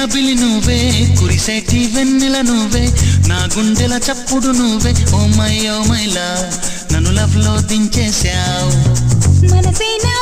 జాబిలి నువ్వే కురిసేటి వెన్నెల నువ్వే నా గుండెల చప్పుడు నువ్వే ఓ మై లవ్ నన్ను లవ్ లో దించేశావు మనసే నా